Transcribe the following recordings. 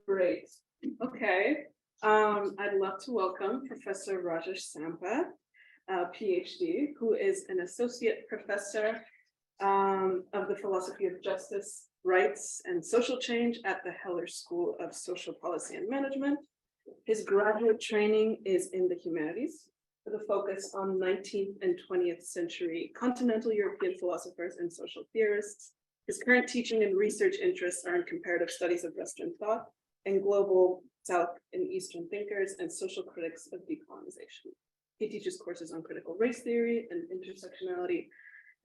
Great. Okay. I'd love to welcome Professor Rajesh Sampath, PhD, who is an associate professor of the philosophy of justice, rights, and social change at the Heller School of Social Policy and Management. His graduate training is in the humanities, with a focus on 19th and 20th century continental European philosophers and social theorists. His current teaching and research interests are in comparative studies of Western thought and global South and Eastern thinkers and social critics of decolonization. He teaches courses on critical race theory and intersectionality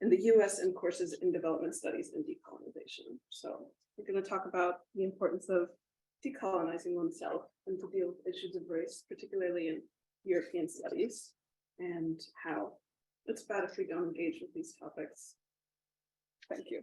in the US and courses in development studies and decolonization. So we're going to talk about the importance of decolonizing oneself and to deal with issues of race, particularly in European studies, and how it's bad if we don't engage with these topics. Thank you.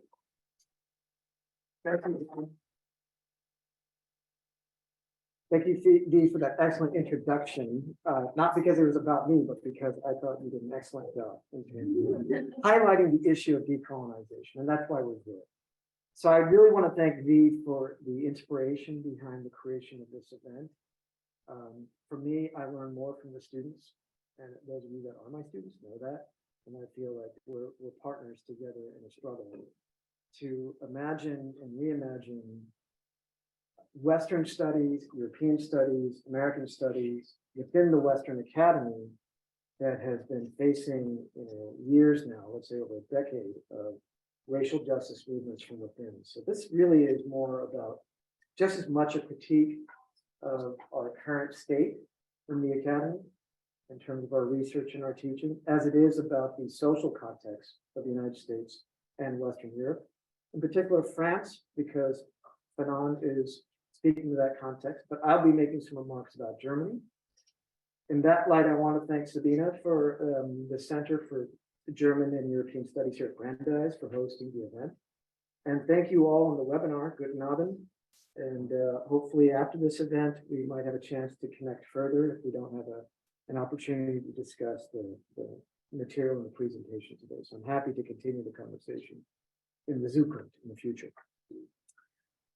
Thank you, Dee, for that excellent introduction. Not because it was about me, but because I thought you did an excellent job in highlighting the issue of decolonization, and that's why we're here. So I really want to thank Dee for the inspiration behind the creation of this event. For me, I learn more from the students, and those of you that are my students know that, and I feel like we're partners together in a struggle to imagine and reimagine Western studies, European studies, American studies within the Western Academy that has been facing years now, let's say over a decade, of racial justice movements from within. So this really is more about just as much a critique of our current state in the Academy in terms of our research and our teaching, as it is about the social context of the United States and Western Europe. In particular, France, because Fanon is speaking to that context, but I'll be making some remarks about Germany. In that light, I want to thank Sabina for the Center for German and European Studies here at Brandeis for hosting the event. And thank you all on the webinar, Guten Abend. And hopefully after this event, we might have a chance to connect further if we don't have an opportunity to discuss the material in the presentation today. So I'm happy to continue the conversation in the Zukunft in the future.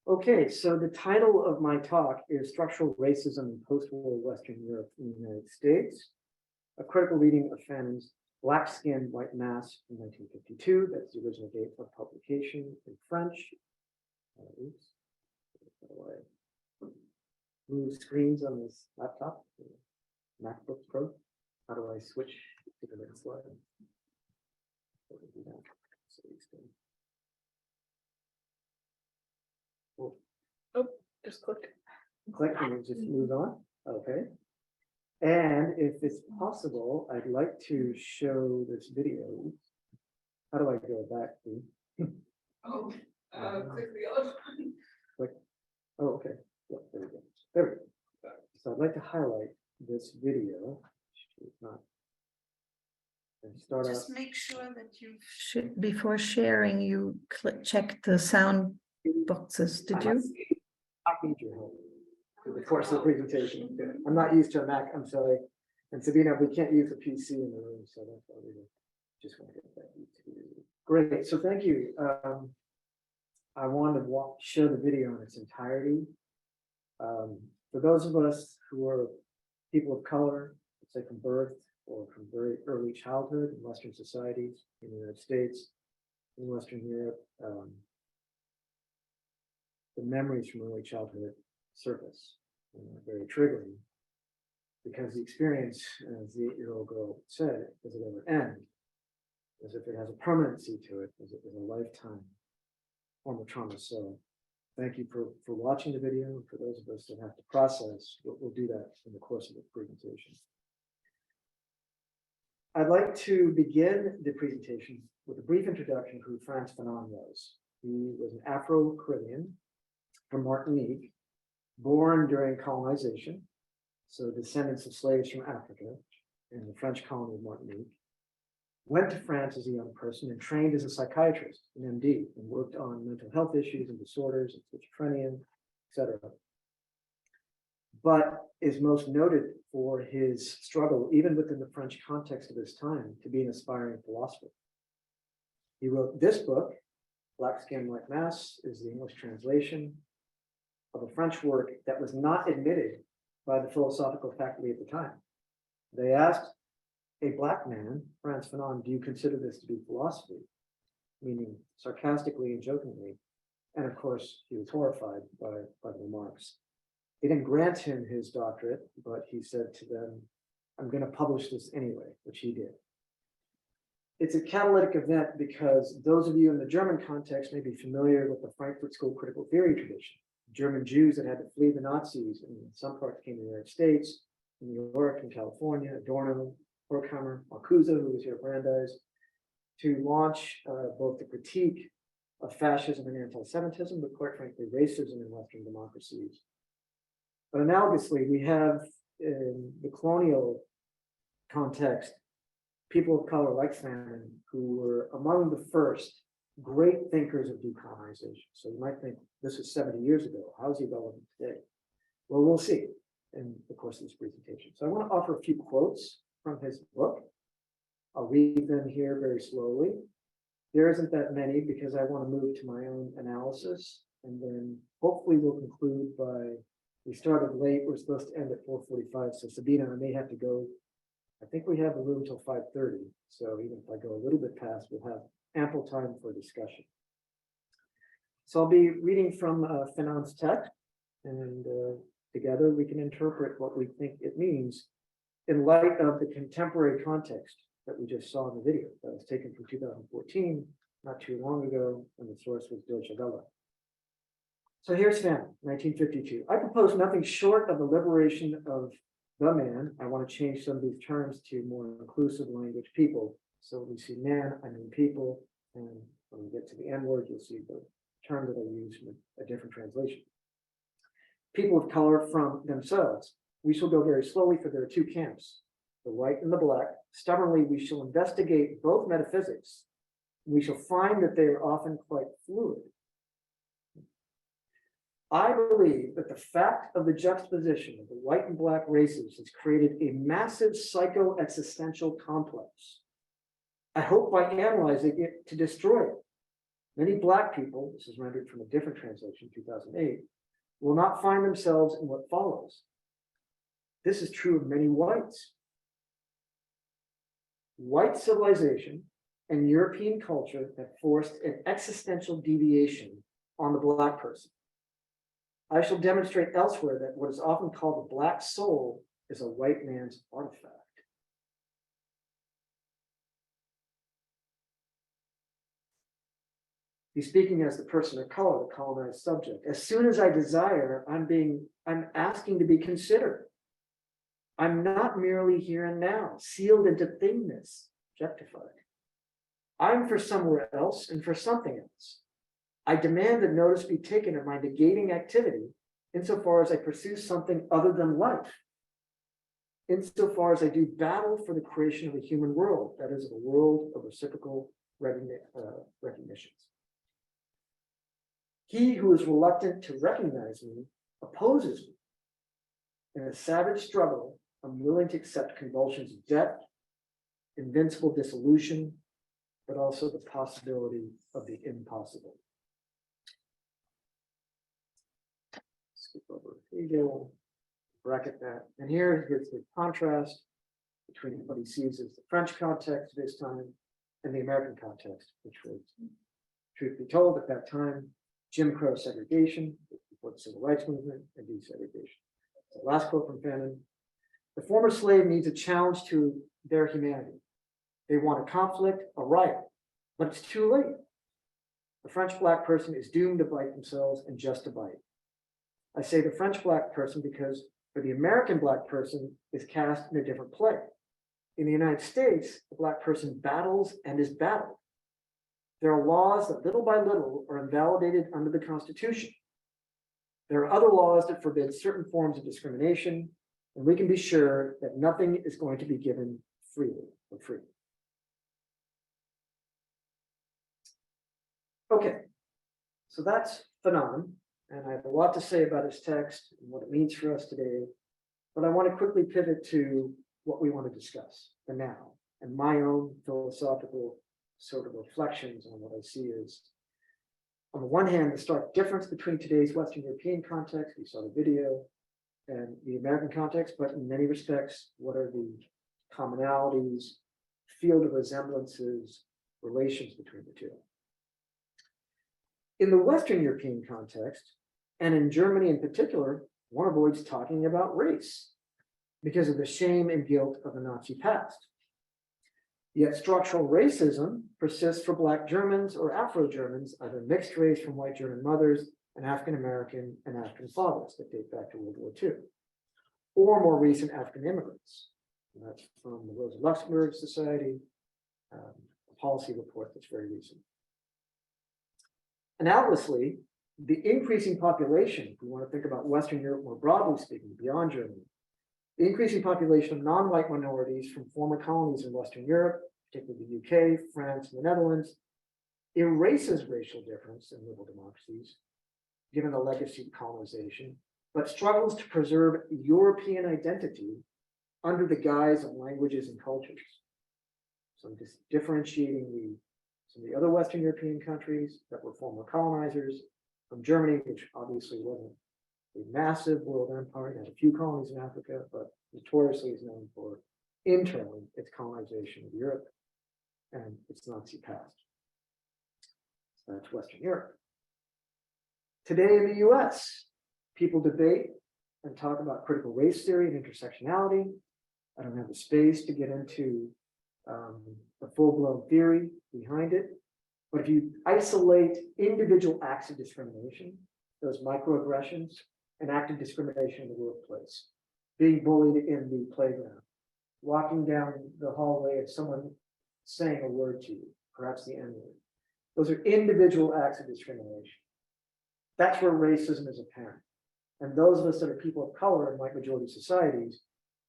Okay, so the title of my talk is Structural Racism in Post-War Western Europe in the United States, a critical reading of Fanon's Black Skin, White Mass in 1952. That's the original date of publication in French. Oops, move screens on this laptop, MacBook Pro. How do I switch to the next slide? Oh, just click. Click and we'll just move on. Okay. And if it's possible, I'd like to show this video. How do I go back to? Oh, click the other one. Click. Oh, okay. Yeah, there we go. There we go. So I'd like to highlight this video. And start Just out. make sure that you should, before sharing, you check the sound boxes. Did you? I need your help through the course of the presentation. I'm not used to a Mac, I'm sorry. And Sabina, we can't use a PC in the room, so that's why we just want to get that used to. Great, so thank you. I wanted to show the video in its entirety. For those of us who are people of color, let's say from birth or from very early childhood in Western societies, in the United States, in Western Europe, the memories from early childhood surface, very triggering, because the experience, as the 8-year-old girl said, does it ever end? As if it has a permanency to it, as it is a lifetime form of trauma. So thank you for watching the video. For those of us that have to process, we'll do that in the course of the presentation. I'd like to begin the presentation with a brief introduction to who Frantz Fanon was. He was an Afro-Caribbean from Martinique, born during colonization, so descendants of slaves from Africa in the French colony of Martinique. Went to France as a young person and trained as a psychiatrist, an MD, and worked on mental health issues and disorders and schizophrenia, etc. But is most noted for his struggle, even within the French context of his time, to be an aspiring philosopher. He wrote this book, Black Skin, White Mass, is the English translation. of a French work that was not admitted by the philosophical faculty at the time. They asked a black man, Frantz Fanon, do you consider this to be philosophy? Meaning sarcastically and jokingly. And of course, he was horrified by the remarks. They didn't grant him his doctorate, but he said to them, I'm going to publish this anyway, which he did. It's a catalytic event because those of you in the German context may be familiar with the Frankfurt School critical theory tradition. German Jews that had to flee the Nazis, and in some parts came to the United States, in New York, in California, Adorno, Horkheimer, Marcuse, who was here at Brandeis, to launch both the critique of fascism and anti-Semitism, but quite frankly, racism in Western democracies. But analogously, we have in the colonial context, people of color like Fanon, who were among the first great thinkers of decolonization. So you might think this was 70 years ago. How is he relevant today? Well, we'll see in the course of this presentation. So I want to offer a few quotes from his book. I'll read them here very slowly. There isn't that many because I want to move to my own analysis, and then hopefully we'll conclude by, we started late, we're supposed to end at 4:45, so Sabina, I may have to go. I think we have the room till 5:30, so even if I go a little bit past, we'll have ample time for discussion. So I'll be reading from Fanon's text, and together we can interpret what we think it means in light of the contemporary context that we just saw in the video that was taken from 2014, not too long ago, and the source was Deutsche Welle. So here's Fanon, 1952. I propose nothing short of the liberation of the man. I want to change some of these terms to more inclusive language, people. So when we see man, I mean people, and when we get to the N word, you'll see the term that I use from a different translation. People of color from themselves. We shall go very slowly, for there are two camps, the white and the black. Stubbornly, we shall investigate both metaphysics. We shall find that they are often quite fluid. I believe that the fact of the juxtaposition of the white and black races has created a massive psycho-existential complex. I hope by analyzing it to destroy it. Many black people, this is rendered from a different translation, 2008, will not find themselves in what follows. This is true of many whites. White civilization and European culture have forced an existential deviation on the black person. I shall demonstrate elsewhere that what is often called the black soul is a white man's artifact. He's speaking as the person of color, the colonized subject. As soon as I desire, I'm asking to be considered. I'm not merely here and now, sealed into thingness, objectified. I'm for somewhere else and for something else. I demand that notice be taken of my negating activity insofar as I pursue something other than life, insofar as I do battle for the creation of a human world, that is, a world of reciprocal recognitions. He who is reluctant to recognize me opposes me. In a savage struggle, I'm willing to accept convulsions of death, invincible dissolution, but also the possibility of the impossible. Skip over Hegel, bracket that. And here's the contrast between what he sees as the French context this time and the American context, which was, truth be told, at that time, Jim Crow segregation before the Civil Rights Movement and desegregation. So last quote from Fanon. The former slave needs a challenge to their humanity. They want a conflict, a riot, but it's too late. The French black person is doomed to bite themselves and just to bite. I say the French black person because for the American black person is cast in a different play. In the United States, the black person battles and is battled. There are laws that little by little are invalidated under the Constitution. There are other laws that forbid certain forms of discrimination, and we can be sure that nothing is going to be given freely or free. Okay, so that's Fanon, and I have a lot to say about his text and what it means for us today, but I want to quickly pivot to what we want to discuss, the now, and my own philosophical sort of reflections on what I see as On the one hand, the stark difference between today's Western European context, we saw the video, and the American context, but in many respects, what are the commonalities, field of resemblances, relations between the two? In the Western European context, and in Germany in particular, one avoids talking about race because of the shame and guilt of the Nazi past. Yet structural racism persists for Black Germans or Afro-Germans, either mixed race from white German mothers and African-American and African fathers that date back to World War II, or more recent African immigrants. And that's from the Rosa Luxemburg Society, a policy report that's very recent. Analogously, the increasing population, if we want to think about Western Europe more broadly speaking, beyond Germany, the increasing population of non-white minorities from former colonies in Western Europe, particularly the UK, France, and the Netherlands, erases racial difference in liberal democracies, given the legacy of colonization, but struggles to preserve European identity under the guise of languages and cultures. So I'm just differentiating some of the other Western European countries that were former colonizers from Germany, which obviously wasn't a massive world empire, had a few colonies in Africa, but notoriously is known for internally its colonization of Europe and its Nazi past. So that's Western Europe. Today in the US, people debate and talk about critical race theory and intersectionality. I don't have the space to get into the full-blown theory behind it. But if you isolate individual acts of discrimination, those microaggressions, and active discrimination in the workplace, being bullied in the playground, walking down the hallway and someone saying a word to you, perhaps the N-word. Those are individual acts of discrimination. That's where racism is apparent. And those of us that are people of color in white majority societies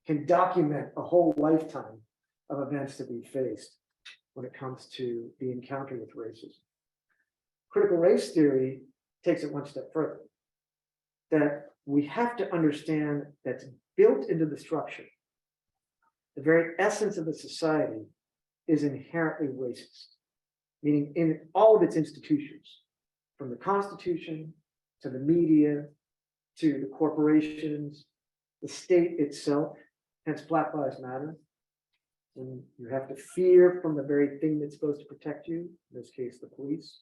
can document a whole lifetime of events that we faced when it comes to the encounter with racism. Critical race theory takes it one step further, that we have to understand that's built into the structure. The very essence of the society is inherently racist, meaning in all of its institutions, from the Constitution to the media, to the corporations, the state itself, hence Black Lives Matter. And you have to fear from the very thing that's supposed to protect you, in this case, the police.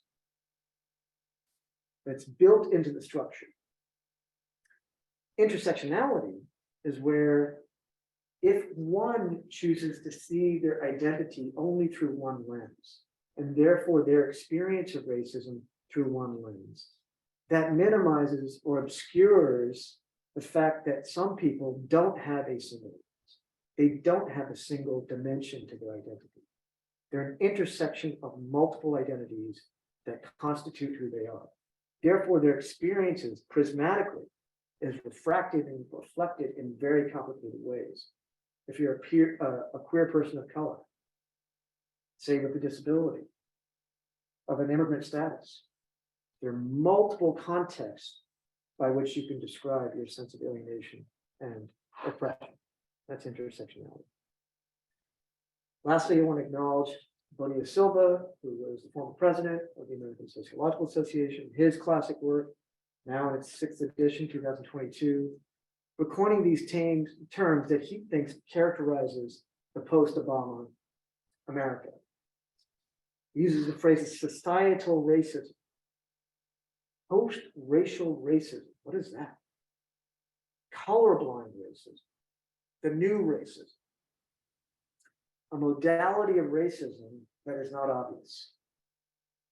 That's built into the structure. Intersectionality is where if one chooses to see their identity only through one lens, and therefore their experience of racism through one lens, that minimizes or obscures the fact that some people don't have a single lens. They don't have a single dimension to their identity. They're an intersection of multiple identities that constitute who they are. Therefore, their experiences prismatically is refracted and reflected in very complicated ways. If you're a queer person of color, say with a disability, of an immigrant status, there are multiple contexts by which you can describe your sense of alienation and oppression. That's intersectionality. Lastly, I want to acknowledge Bonilla Silva, who was the former president of the American Sociological Association, his classic work, now in its 6th edition, 2022, for coining these terms that he thinks characterizes the post-Obama America. He uses the phrase societal racism. Post-racial racism, what is that? Colorblind racism, the new racism, a modality of racism that is not obvious.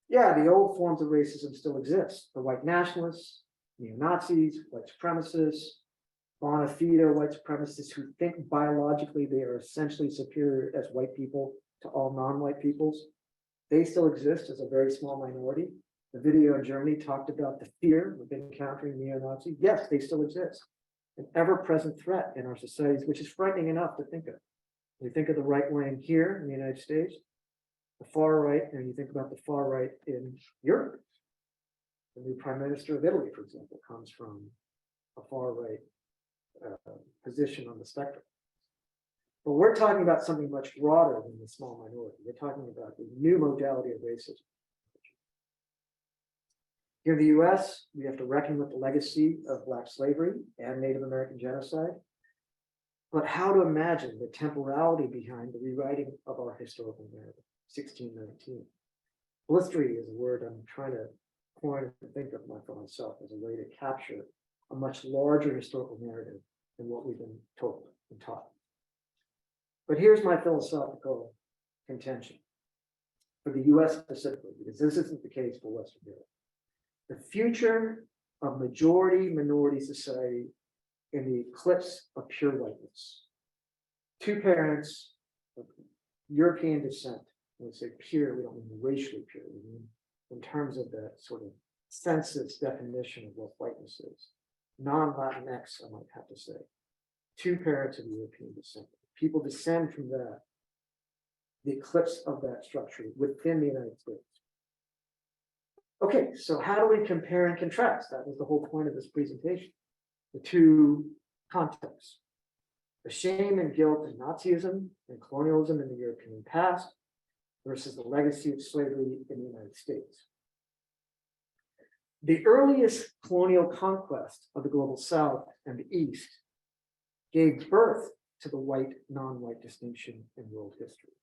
Yeah, the old forms of racism still exist. The white nationalists, neo-Nazis, white supremacists, bona fide white supremacists who think biologically they are essentially superior as white people to all non-white peoples. They still exist as a very small minority. The video in Germany talked about the fear of encountering neo-Nazi. Yes, they still exist. An ever-present threat in our societies, which is frightening enough to think of. We think of the right wing here in the United States, the far right, and you think about the far right in Europe. The new prime minister of Italy, for example, comes from a far right position on the spectrum. But we're talking about something much broader than the small minority. We're talking about the new modality of racism. Here in the US, we have to reckon with the legacy of Black slavery and Native American genocide. But how to imagine the temporality behind the rewriting of our historical narrative, 1619. Blistery is a word I'm trying to coin and think of for myself as a way to capture a much larger historical narrative than what we've been told and taught. But here's my philosophical contention for the US specifically, because this isn't the case for Western Europe. The future of majority minority society in the eclipse of pure whiteness. Two parents of European descent. When we say pure, we don't mean racially pure. We mean in terms of the sort of census definition of what whiteness is. Non-Latinx, I might have to say. Two parents of European descent. People descend from that. The eclipse of that structure within the United States. Okay, so how do we compare and contrast? That was the whole point of this presentation. The two contexts. The shame and guilt of Nazism and colonialism in the European past versus the legacy of slavery in the United States. The earliest colonial conquest of the global South and the East gave birth to the white, non-white distinction in world history.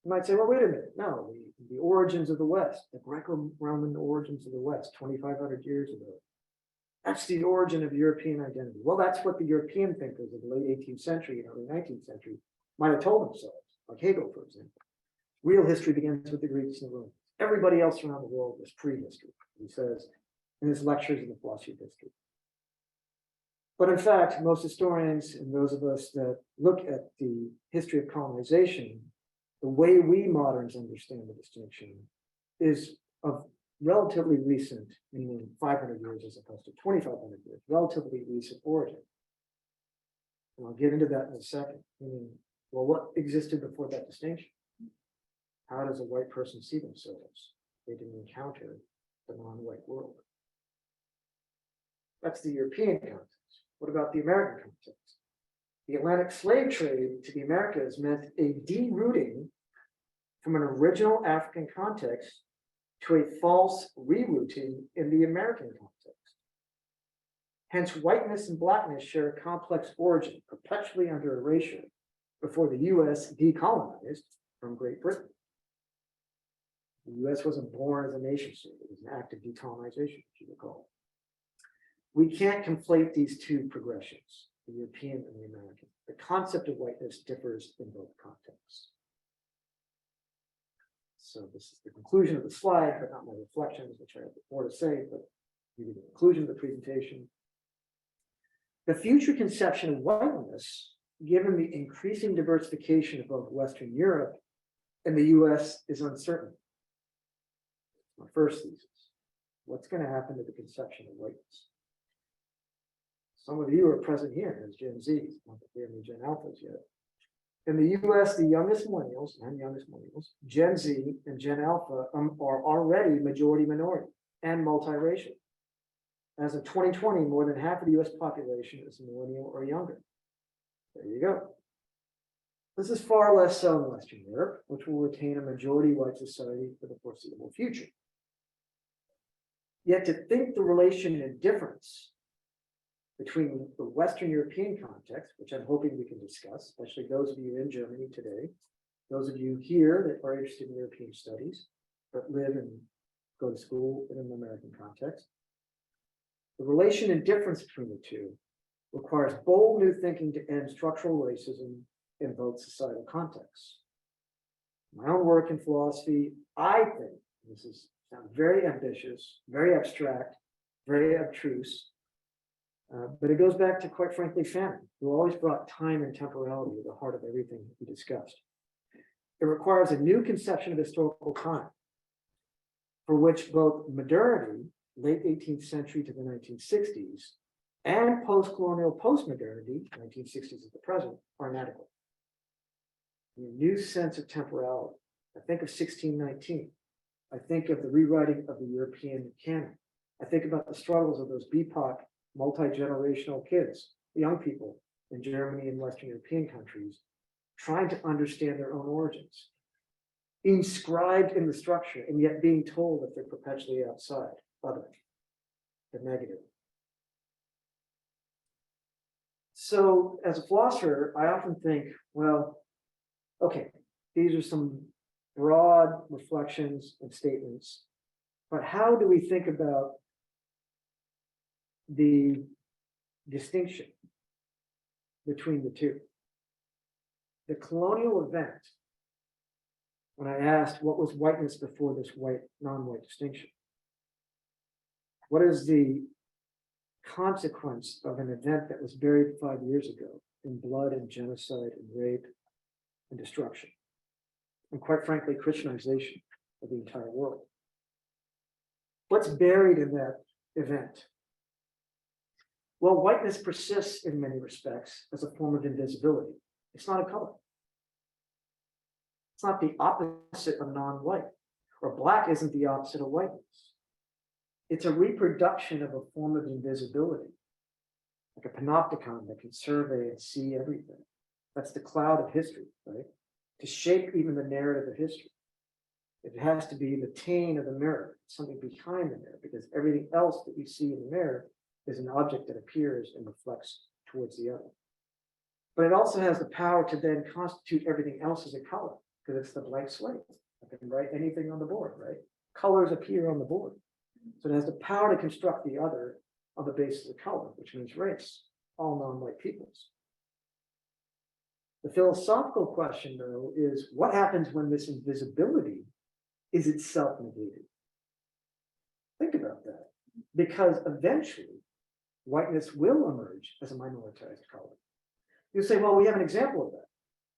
You might say, well, wait a minute. No, the origins of the West, the Greco-Roman origins of the West, 2,500 years ago. That's the origin of European identity. Well, that's what the European thinkers of the late 18th century and early 19th century might have told themselves, like Hegel, for example. Real history begins with the Greeks and the Romans. Everybody else around the world was prehistory, he says in his lectures in the philosophy of history. But in fact, most historians and those of us that look at the history of colonization, the way we moderns understand the distinction is of relatively recent, meaning 500 years as opposed to 2,500 years, relatively recent origin. And I'll get into that in a second. Meaning, well, what existed before that distinction? How does a white person see themselves? They didn't encounter the non-white world. That's the European context. What about the American context? The Atlantic slave trade to the Americas meant a derooting from an original African context to a false rerouting in the American context. Hence, whiteness and blackness share a complex origin, perpetually under erasure, before the US decolonized from Great Britain. The US wasn't born as a nation state, it was an act of decolonization, if you recall. We can't conflate these two progressions, the European and the American. The concept of whiteness differs in both contexts. So this is the conclusion of the slide, but not my reflections, which I have more to say, but maybe the conclusion of the presentation. The future conception of whiteness, given the increasing diversification of both Western Europe and the US, is uncertain. My first thesis. What's going to happen to the conception of whiteness? Some of you are present here as Gen Zs, not that we have any Gen Alphas yet. In the US, the youngest millennials, Gen Z and Gen Alpha are already majority minority and multiracial. As of 2020, more than half of the US population is millennial or younger. There you go. This is far less so in Western Europe, which will retain a majority white society for the foreseeable future. Yet to think the relation and difference between the Western European context, which I'm hoping we can discuss, especially those of you in Germany today, those of you here that are interested in European studies, but live and go to school in an American context. The relation and difference between the two requires bold new thinking to end structural racism in both societal contexts. My own work in philosophy, I think, this is sounds very ambitious, very abstract, very abstruse, but it goes back to, quite frankly, Fanon, who always brought time and temporality to the heart of everything we discussed. It requires a new conception of historical time, for which both modernity, late 18th century to the 1960s, and post-colonial post-modernity, 1960s to the present, are inadequate. A new sense of temporality. I think of 1619. I think of the rewriting of the European canon. I think about the struggles of those BIPOC multi-generational kids, young people in Germany and Western European countries, trying to understand their own origins, inscribed in the structure and yet being told that they're perpetually outside. other, the negative. So as a philosopher, I often think, well, okay, these are some broad reflections and statements, but how do we think about the distinction between the two? The colonial event, when I asked what was whiteness before this white, non-white distinction, what is the consequence of an event that was buried 5 years ago in blood and genocide and rape and destruction, and quite frankly, Christianization of the entire world? What's buried in that event? Well, whiteness persists in many respects as a form of invisibility. It's not a color. It's not the opposite of non-white, or black isn't the opposite of whiteness. It's a reproduction of a form of invisibility, like a panopticon that can survey and see everything. That's the cloud of history, right? To shape even the narrative of history. It has to be the tane of the mirror, something behind the mirror, because everything else that you see in the mirror is an object that appears and reflects towards the other. But it also has the power to then constitute everything else as a color, because it's the blank slate. I can write anything on the board, right? Colors appear on the board. So it has the power to construct the other on the basis of color, which means race, all non-white peoples. The philosophical question, though, is what happens when this invisibility is itself negated? Think about that, because eventually whiteness will emerge as a minoritized color. You say, well, we have an example of that.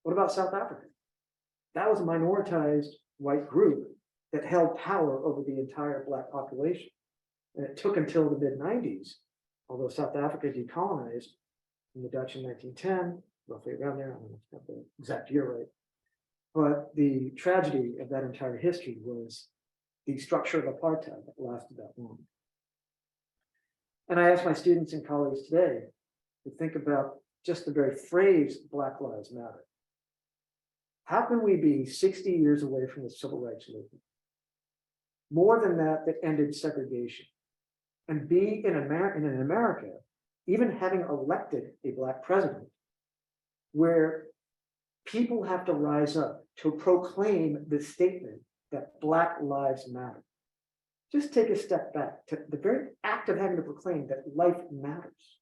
What about South Africa? That was a minoritized white group that held power over the entire black population. And it took until the mid-90s, although South Africa decolonized from the Dutch in 1910, roughly around there, I don't have the exact year right. But the tragedy of that entire history was the structure of apartheid that lasted that long. And I ask my students and colleagues today to think about just the very phrase Black Lives Matter. How can we be 60 years away from the civil rights movement? More than that, that ended segregation. And be in America, even having elected a black president, where people have to rise up to proclaim the statement that Black Lives Matter. Just take a step back to the very act of having to proclaim that life matters.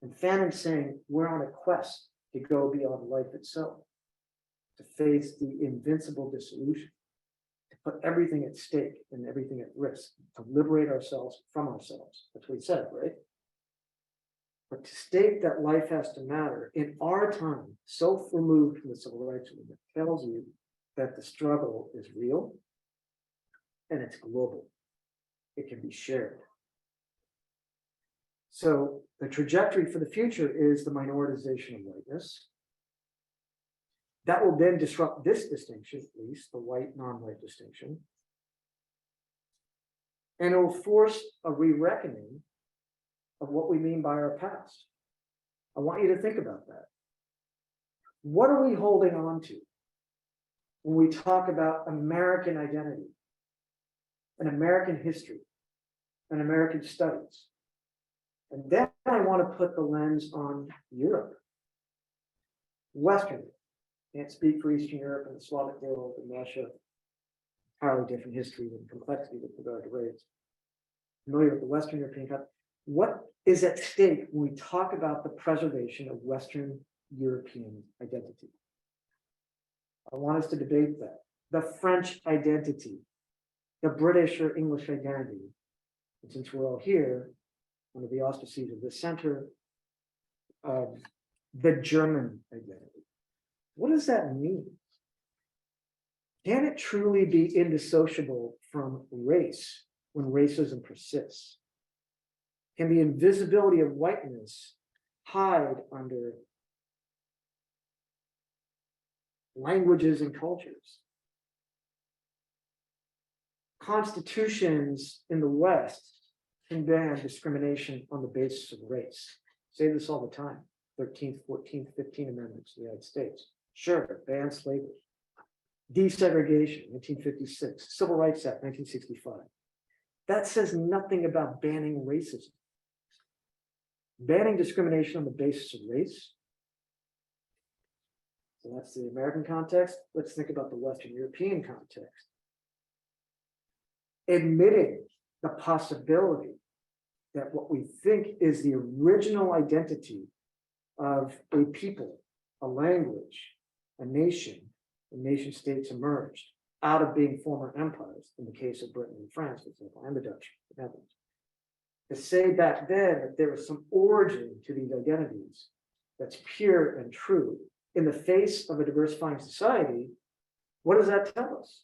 And Fanon saying we're on a quest to go beyond life itself, to face the invincible dissolution, to put everything at stake and everything at risk, to liberate ourselves from ourselves. That's what he said, right? But to state that life has to matter in our time, so removed from the civil rights movement, tells you that the struggle is real and it's global. It can be shared. So the trajectory for the future is the minoritization of whiteness. That will then disrupt this distinction, at least the white, non-white distinction. And it will force a re-reckoning of what we mean by our past. I want you to think about that. What are we holding on to when we talk about American identity, and American history, and American studies? And then I want to put the lens on Europe. Western, can't speak for Eastern Europe and the Slavic world and Russia. Entirely different history and complexity with regard to race. Familiar with the Western European country. What is at stake when we talk about the preservation of Western European identity? I want us to debate that. The French identity, the British or English identity. And since we're all here, under the auspices of this center, the German identity. What does that mean? Can it truly be indissociable from race when racism persists? Can the invisibility of whiteness hide under languages and cultures? Constitutions in the West can ban discrimination on the basis of race. I say this all the time. 13th, 14th, 15th Amendments in the United States. Sure, ban slavery. Desegregation, 1956. Civil Rights Act, 1965. That says nothing about banning racism. Banning discrimination on the basis of race. So that's the American context. Let's think about the Western European context. Admitting the possibility that what we think is the original identity of a people, a language, a nation states emerged out of being former empires, in the case of Britain and France, for example, and the Dutch, the Netherlands. To say back then that there was some origin to these identities that's pure and true in the face of a diversifying society, what does that tell us?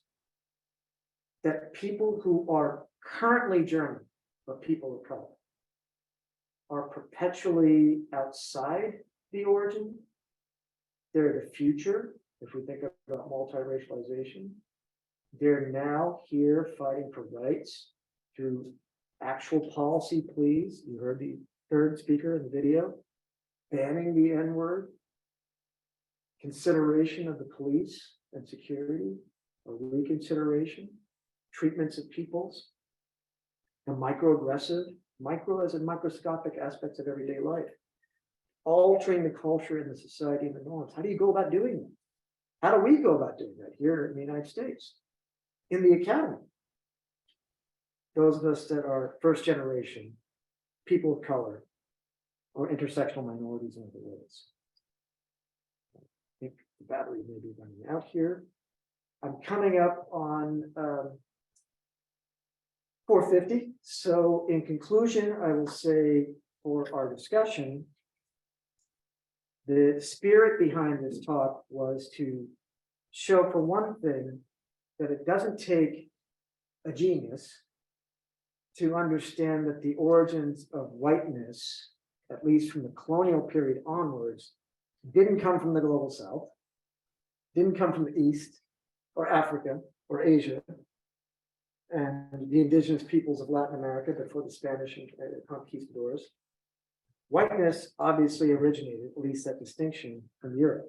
That people who are currently German, but people of color, are perpetually outside the origin. They're the future, if we think about multiracialization. They're now here fighting for rights through actual policy pleas. You heard the third speaker in the video, banning the N-word, consideration of the police and security, a reconsideration, treatments of peoples, the microaggressive, micro as in microscopic aspects of everyday life, altering the culture and the society and the norms. How do you go about doing that? How do we go about doing that here in the United States? In the academy, those of us that are first generation, people of color, or intersectional minorities in other ways. I think the battery may be running out here. I'm coming up on 4:50. So in conclusion, I will say for our discussion, the spirit behind this talk was to show, for one thing, that it doesn't take a genius to understand that the origins of whiteness, at least from the colonial period onwards, didn't come from the global south, didn't come from the East or Africa or Asia and the indigenous peoples of Latin America before the Spanish conquistadors. Whiteness obviously originated, at least that distinction, from Europe.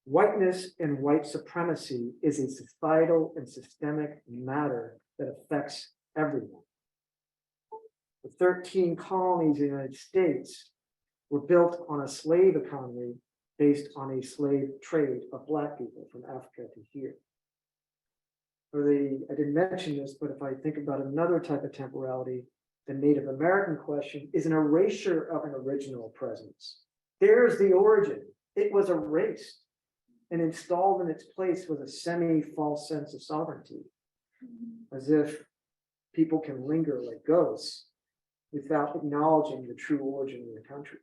Whiteness and white supremacy is a societal and systemic matter that affects everyone. The 13 colonies in the United States were built on a slave economy based on a slave trade of Black people from Africa to here. I didn't mention this, but if I think about another type of temporality, the Native American question is an erasure of an original presence. There's the origin. It was erased, and installed in its place was a semi-false sense of sovereignty, as if people can linger like ghosts without acknowledging the true origin of the country.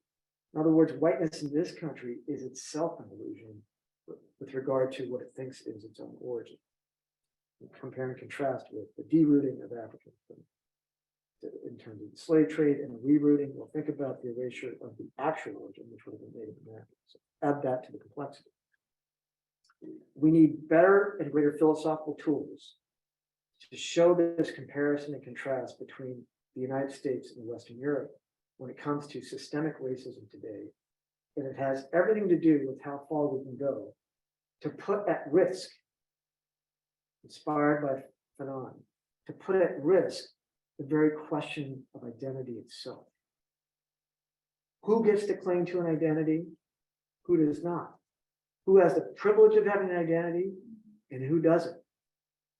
In other words, whiteness in this country is itself an illusion with regard to what it thinks is its own origin. Compare and contrast with the derooting of Africans in terms of the slave trade and the rerouting. We'll think about the erasure of the actual origin, which would have been Native American. So add that to the complexity. We need better and greater philosophical tools to show this comparison and contrast between the United States and Western Europe when it comes to systemic racism today. And it has everything to do with how far we can go to put at risk, inspired by Fanon, to put at risk the very question of identity itself. Who gets to claim to an identity? Who does not? Who has the privilege of having an identity and who doesn't?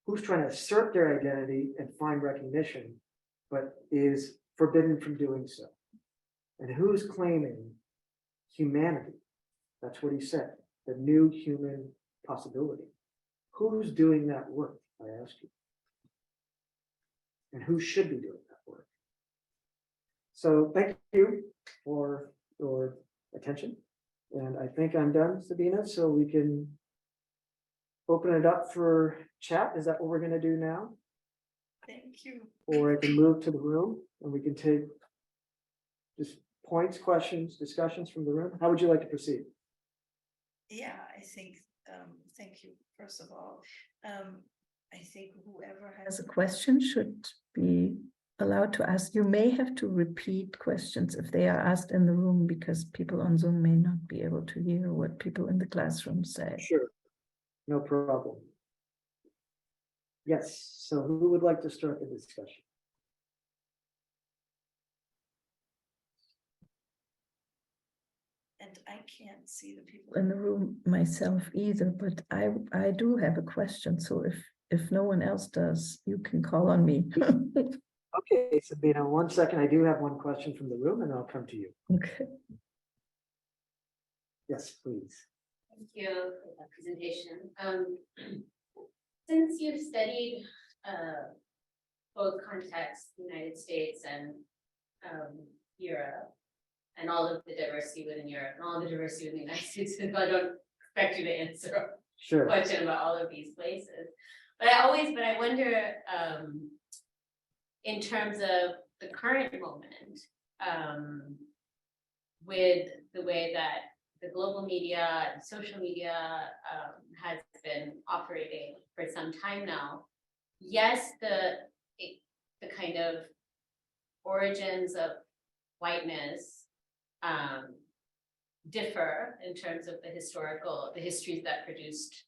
Who's trying to assert their identity and find recognition, but is forbidden from doing so? And who's claiming humanity? That's what he said, the new human possibility. Who's doing that work, I ask you? And who should be doing that work? So thank you for your attention. And I think I'm done, Sabina, so we can open it up for chat. Is that what we're going to do now? Thank you. Or I can move to the room and we can take just points, questions, discussions from the room. How would you like to proceed? Yeah, I think, thank you, first of all. I think whoever has As a question should be allowed to ask. You may have to repeat questions if they are asked in the room because people on Zoom may not be able to hear what people in the classroom say. Sure, no problem. Yes, so who would like to start the discussion? And I can't see the people. In the room myself either, but I do have a question. So if no one else does, you can call on me. Okay, Sabina, 1 second. I do have one question from the room and I'll come to you. Okay. Yes, please. Thank you for that presentation. Since you've studied both contexts, the United States and Europe, and all of the diversity within Europe and all the diversity within the United States, I don't expect you to answer a Sure. question about all of these places. But I wonder, in terms of the current moment, with the way that the global media and social media has been operating for some time now. Yes, the kind of origins of whiteness differ in terms of the histories that produced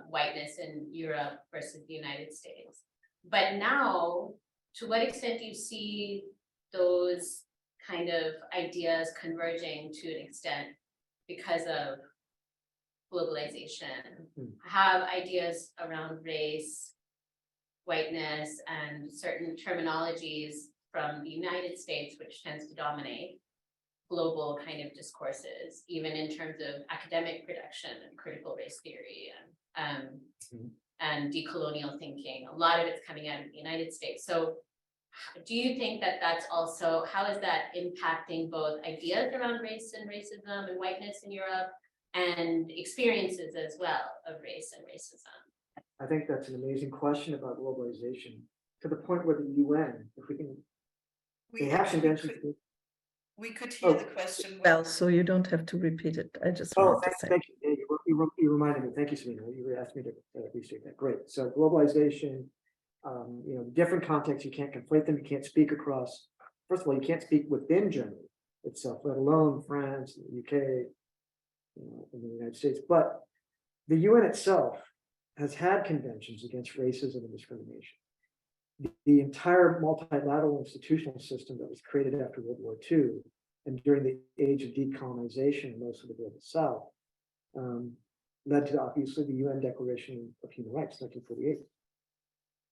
whiteness in Europe versus the United States. But now, to what extent do you see those kind of ideas converging to an extent because of globalization? Have ideas around race, whiteness, and certain terminologies from the United States, which tends to dominate global kind of discourses, even in terms of academic production and critical race theory and decolonial thinking. A lot of it's coming out of the United States. So do you think that that's also, how is that impacting both ideas around race and racism and whiteness in Europe and experiences as well of race and racism? I think that's an amazing question about globalization, to the point where the UN, if we can, they have conventions. We could hear Oh. the question Well, so you don't have to repeat it. I just Oh, wanted to say. thank you. Yeah, you reminded me. Thank you, Sabina. You asked me to appreciate that. Great. So globalization, different contexts, you can't conflate them. You can't speak across. First of all, you can't speak within Germany itself, let alone France, the UK, and the United States. But the UN itself has had conventions against racism and discrimination. The entire multilateral institutional system that was created after World War II and during the age of decolonization in most of the global South led to obviously the UN Declaration of Human Rights, 1948.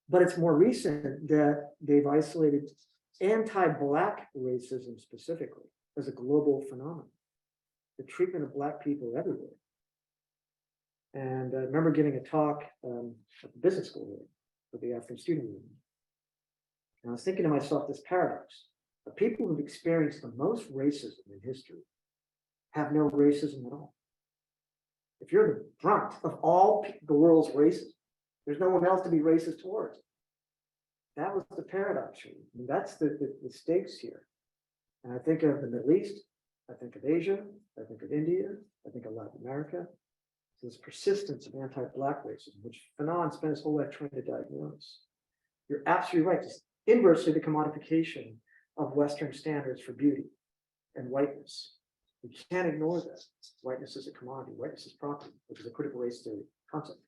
But it's more recent that they've isolated anti-Black racism specifically as a global phenomenon. The treatment of Black people everywhere. And I remember giving a talk at the business school here for the African Student Union. And I was thinking to myself, this paradox: the people who've experienced the most racism in history have no racism at all. If you're the brunt of all the world's racism, there's no one else to be racist towards. That was the paradox. I mean, that's the stakes here. And I think of the Middle East, I think of Asia, I think of India, I think of Latin America. So this persistence of anti-Black racism, which Fanon spent his whole life trying to diagnose. You're absolutely right. Just inversely, the commodification of Western standards for beauty and whiteness. We can't ignore that. Whiteness is a commodity. Whiteness is property, which is a critical race theory concept.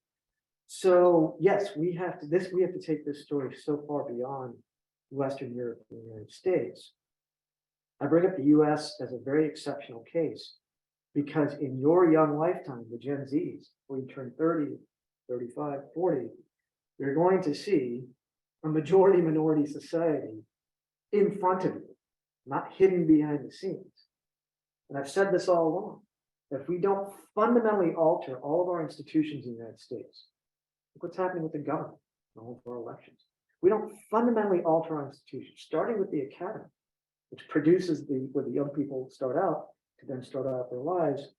So yes, we have to take this story so far beyond Western Europe and the United States. I bring up the US as a very exceptional case because in your young lifetime, the Gen Zs, when you turn 30, 35, 40, you're going to see a majority minority society in front of you, not hidden behind the scenes. And I've said this all along, that if we don't fundamentally alter all of our institutions in the United States, look what's happening with the government, all of our elections. We don't fundamentally alter our institutions, starting with the academy, which produces where the young people start out to then start out their lives.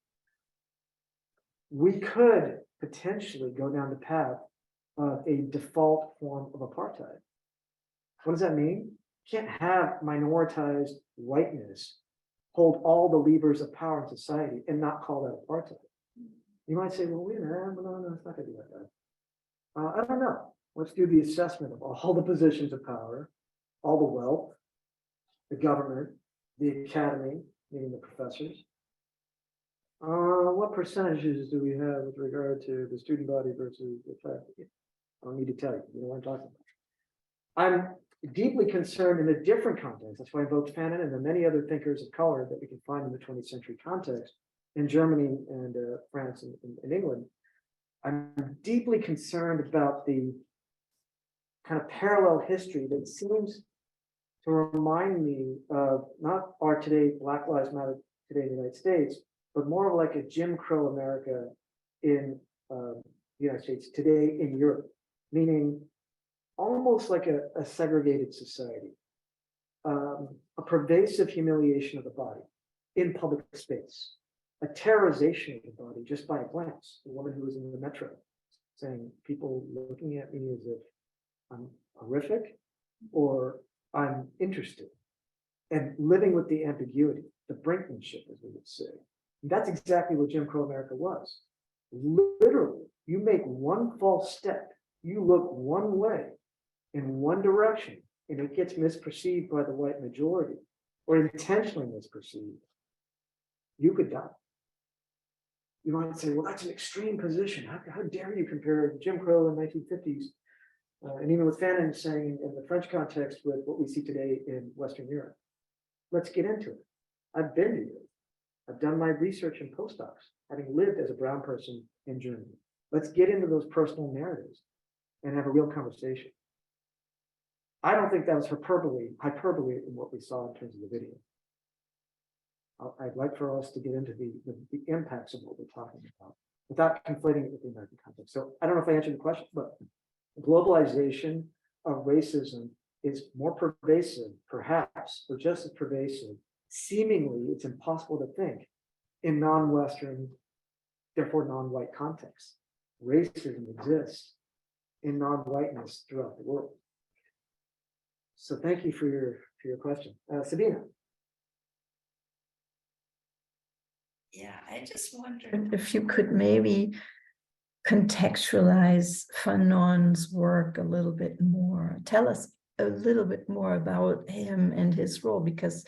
We could potentially go down the path of a default form of apartheid. What does that mean? You can't have minoritized whiteness hold all the levers of power in society and not call that apartheid. You might say, well, wait a minute, no, it's not going to be like that. I don't know. Let's do the assessment of all the positions of power, all the wealth, the government, the academy, meaning the professors. What percentages do we have with regard to the student body versus the faculty? I don't need to tell you, you know what I'm talking about. I'm deeply concerned in a different context. That's why I invoked Fanon and the many other thinkers of color that we can find in the 20th century context in Germany and France and England. I'm deeply concerned about the kind of parallel history that seems to remind me of not our today, Black Lives Matter today in the United States, but more of like a Jim Crow America in the United States today in Europe, meaning almost like a segregated society, a pervasive humiliation of the body in public space, a terrorization of the body just by a glance. The woman who was in the metro saying, people looking at me as if I'm horrific or I'm interested, and living with the ambiguity, the brinkmanship, as we would say. And that's exactly what Jim Crow America was. Literally, you make one false step, you look one way in one direction, and it gets misperceived by the white majority or intentionally misperceived, you could die. You might say, well, that's an extreme position. How dare you compare Jim Crow in the 1950s and even with Fanon saying in the French context with what we see today in Western Europe. Let's get into it. I've been to Europe. I've done my research and postdocs, having lived as a brown person in Germany. Let's get into those personal narratives and have a real conversation. I don't think that was hyperbole in what we saw in terms of the video. I'd like for us to get into the impacts of what we're talking about without conflating it with the American context. So I don't know if I answered the question, but globalization of racism is more pervasive, perhaps, or just as pervasive. Seemingly, it's impossible to think in non-Western, therefore non-white contexts. Racism exists in non-whiteness throughout the world. So thank you for your question. Sabina. Yeah, I just wondered If you could maybe contextualize Fanon's work a little bit more. Tell us a little bit more about him and his role, because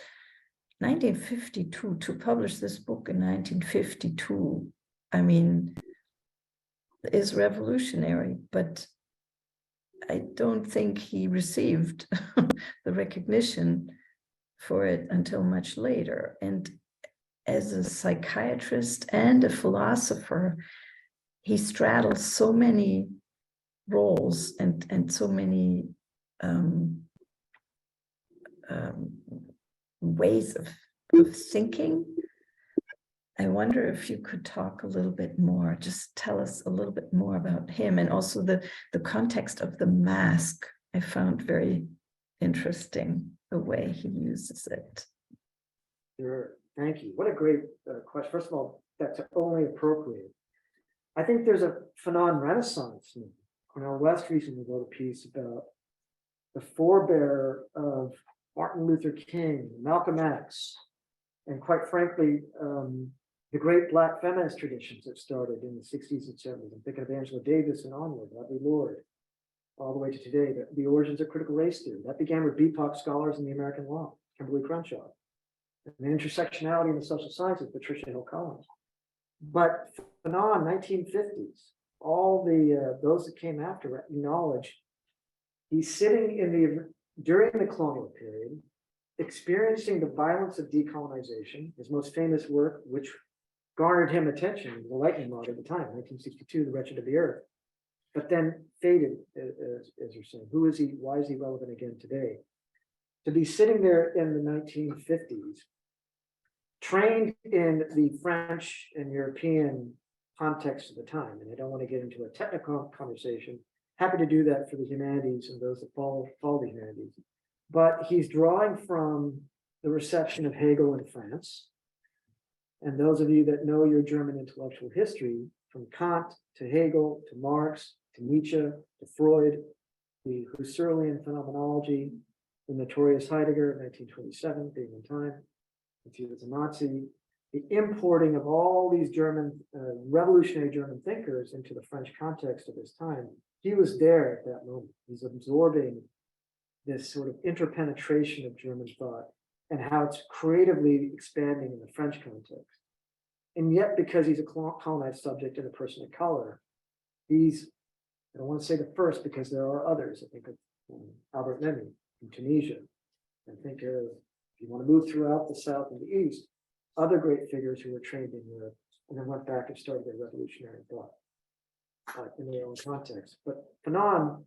1952, to publish this book in 1952, I mean, is revolutionary, but I don't think he received the recognition for it until much later. And as a psychiatrist and a philosopher, he straddles so many roles and so many ways of thinking. I wonder if you could talk a little bit more, just tell us a little bit more about him, and also the context of the mask. I found very interesting the way he uses it. Sure. Thank you. What a great question. First of all, that's only appropriate. I think there's a Fanon renaissance. Cornell West recently wrote a piece about the forebearer of Martin Luther King, Malcolm X, and quite frankly, the great Black feminist traditions that started in the 60s and 70s. I'm thinking of Angela Davis and onward, Audre Lorde, all the way to today, the origins of critical race theory. That began with BIPOC scholars in the American law, Kimberly Crenshaw, and the intersectionality in the social sciences, Patricia Hill Collins. But Fanon, 1950s, all those that came after acknowledge he's sitting during the colonial period, experiencing the violence of decolonization. His most famous work, which garnered him attention, the lightning rod at the time, 1962, The Wretched of the Earth, but then faded, as you're saying. Who is he? Why is he relevant again today? To be sitting there in the 1950s, trained in the French and European context of the time, and I don't want to get into a technical conversation, happy to do that for the humanities and those that follow the humanities. But he's drawing from the reception of Hegel in France. And those of you that know your German intellectual history, from Kant to Hegel to Marx to Nietzsche to Freud, the Husserlian phenomenology, the notorious Heidegger, 1927, being in time, and he was a Nazi, the importing of all these German, revolutionary German thinkers into the French context of his time. He was there at that moment. He's absorbing this sort of interpenetration of German thought and how it's creatively expanding in the French context. And yet, because he's a colonized subject and a person of color, he's I don't want to say the first because there are others. I think of Albert Memmi from Tunisia. I think of, if you want to move throughout the South and the East, other great figures who were trained in Europe and then went back and started their revolutionary thought in their own context. But Fanon,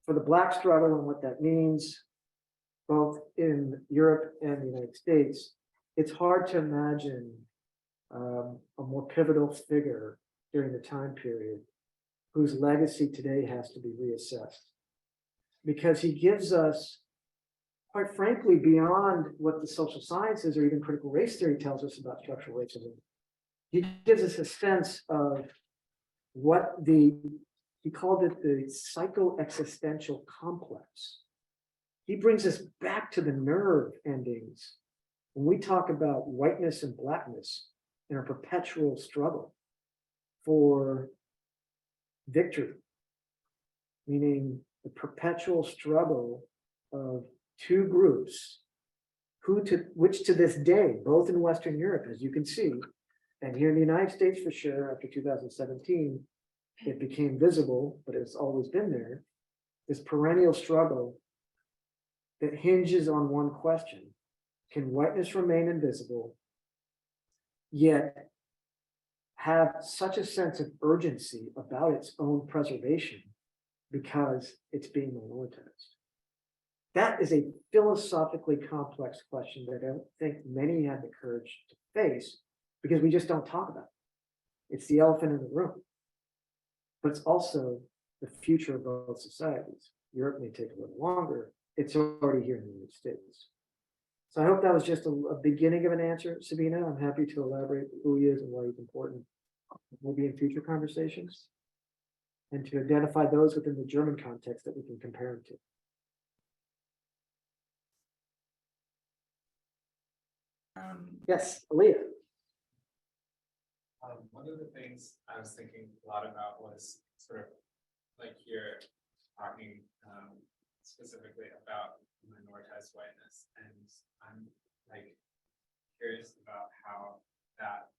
for the Black struggle and what that means, both in Europe and the United States, it's hard to imagine a more pivotal figure during the time period whose legacy today has to be reassessed. Because he gives us, quite frankly, beyond what the social sciences or even critical race theory tells us about structural racism, he gives us a sense of what he called it the psycho-existential complex. He brings us back to the nerve endings when we talk about whiteness and blackness in a perpetual struggle for victory, meaning the perpetual struggle of two groups which to this day, both in Western Europe, as you can see, and here in the United States for sure, after 2017, it became visible, but it's always been there, this perennial struggle that hinges on one question: can whiteness remain invisible, yet have such a sense of urgency about its own preservation because it's being minoritized? That is a philosophically complex question that I don't think many have the courage to face because we just don't talk about it. It's the elephant in the room. But it's also the future of both societies. Europe may take a little longer. It's already here in the United States. So I hope that was just a beginning of an answer, Sabina. I'm happy to elaborate who he is and why he's important, maybe in future conversations, and to identify those within the German context that we can compare him to. Yes, Aaliyah. One of the things I was thinking a lot about was sort of like you're talking specifically about minoritized whiteness, and I'm like curious about how that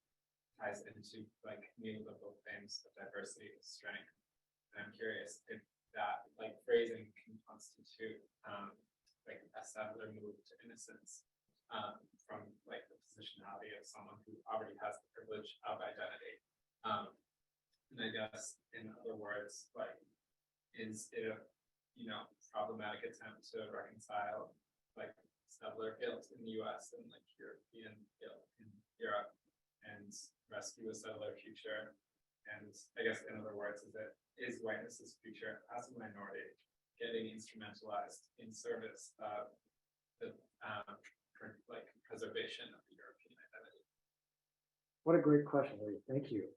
ties into like neoliberal claims of diversity and strength. And I'm curious if that like phrasing can constitute like a settler move to innocence from like the positionality of someone who already has the privilege of identity. And I guess in other words, like, is it a problematic attempt to reconcile like settler guilt in the US and like European guilt in Europe and rescue a settler future? And I guess in other words, is whiteness's future as a minority getting instrumentalized in service of the like preservation of the European identity? What a great question, Lee. Thank you.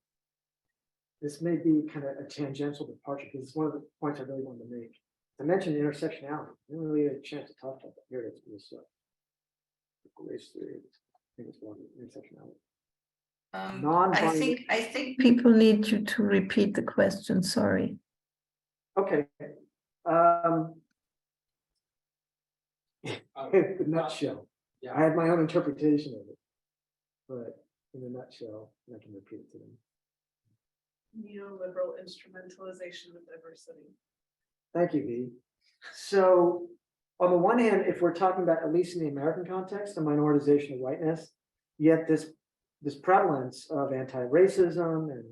This may be kind of a tangential departure because it's one of the points I really wanted to make. I mentioned intersectionality. I didn't really get a chance to talk about that. Here it is. This race theory. I think it's one intersectionality. I think People need you to repeat the question. Sorry. Okay. In a nutshell, Yeah. I had my own interpretation of it, but in a nutshell, I can repeat it to them. Neoliberal instrumentalization of diversity. Thank you, V. So on the one hand, if we're talking about, at least in the American context, the minoritization of whiteness, yet this prevalence of anti-racism and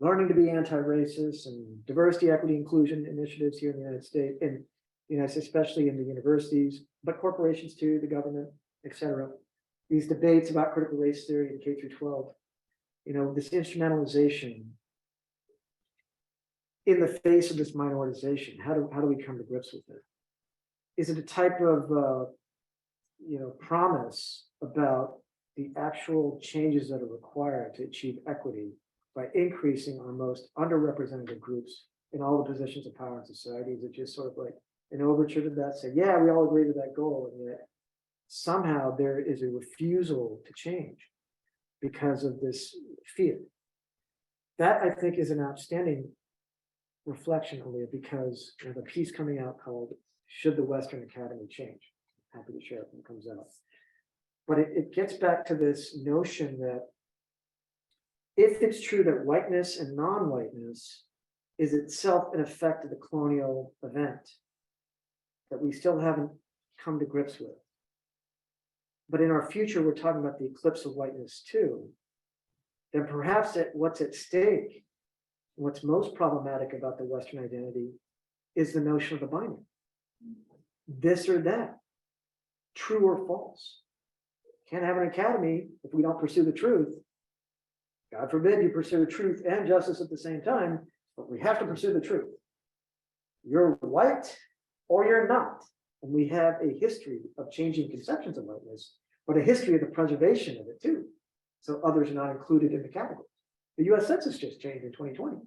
learning to be anti-racist and diversity, equity, inclusion initiatives here in the United States, and especially in the universities, but corporations too, the government, etc. These debates about critical race theory in K through 12, this instrumentalization in the face of this minoritization, how do we come to grips with it? Is it a type of promise about the actual changes that are required to achieve equity by increasing our most underrepresented groups in all the positions of power in society? Is it just sort of like an overture to that, say, yeah, we all agree to that goal, and yet somehow there is a refusal to change because of this fear? That, I think, is an outstanding reflection, Aaliyah, because the piece coming out called "Should the Western Academy Change?" I'm happy to share it when it comes out. But it gets back to this notion that if it's true that whiteness and non-whiteness is itself an effect of the colonial event that we still haven't come to grips with. But in our future, we're talking about the eclipse of whiteness too. Then perhaps what's at stake, what's most problematic about the Western identity is the notion of the binary. This or that, true or false. Can't have an academy if we don't pursue the truth. God forbid you pursue truth and justice at the same time, but we have to pursue the truth. You're white or you're not. And we have a history of changing conceptions of whiteness, but a history of the preservation of it too. So others are not included in the category. The US Census just changed in 2020.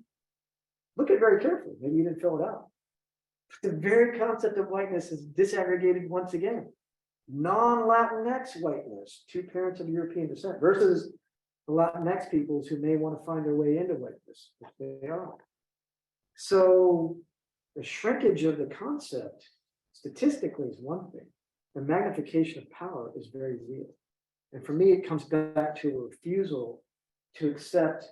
Look at it very carefully. Maybe you didn't fill it out. The very concept of whiteness is disaggregated once again. Non-Latinx whiteness, two parents of European descent, versus the Latinx peoples who may want to find their way into whiteness, if they are. So the shrinkage of the concept statistically is one thing. The magnification of power is very real. And for me, it comes back to a refusal to accept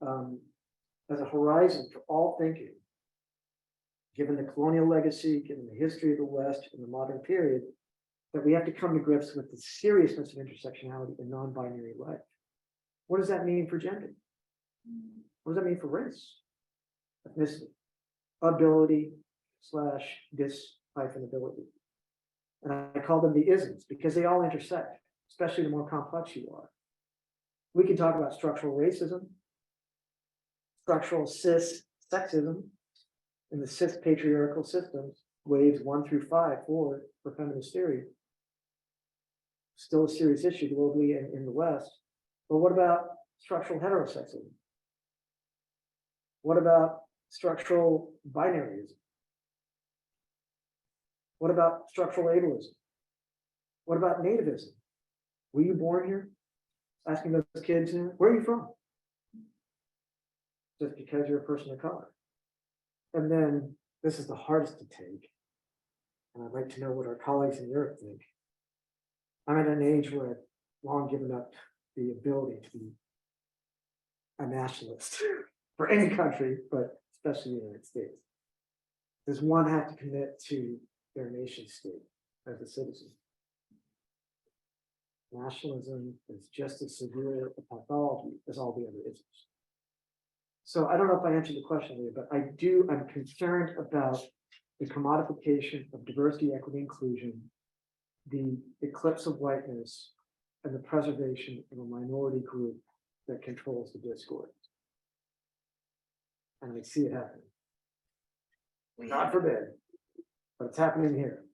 as a horizon for all thinking, given the colonial legacy, given the history of the West in the modern period, that we have to come to grips with the seriousness of intersectionality in non-binary life. What does that mean for gender? What does that mean for race? Ethnicity, ability / dis-ability. And I call them the isms because they all intersect, especially the more complex you are. We can talk about structural racism, structural cis sexism in the cis patriarchal systems, waves 1 through 5 for feminist theory. Still a serious issue globally and in the West. But what about structural heterosexism? What about structural binaryism? What about structural ableism? What about nativism? Were you born here? Asking those kids, where are you from? Just because you're a person of color. And then this is the hardest to take. And I'd like to know what our colleagues in Europe think. I'm at an age where I've long given up the ability to be a nationalist for any country, but especially the United States. Does one have to commit to their nation state as a citizen? Nationalism is just as severe a pathology as all the other isms. So I don't know if I answered the question, Leah, but I'm concerned about the commodification of diversity, equity, inclusion, the eclipse of whiteness, and the preservation of a minority group that controls the discourse. And I see it happening. God forbid, but it's happening here.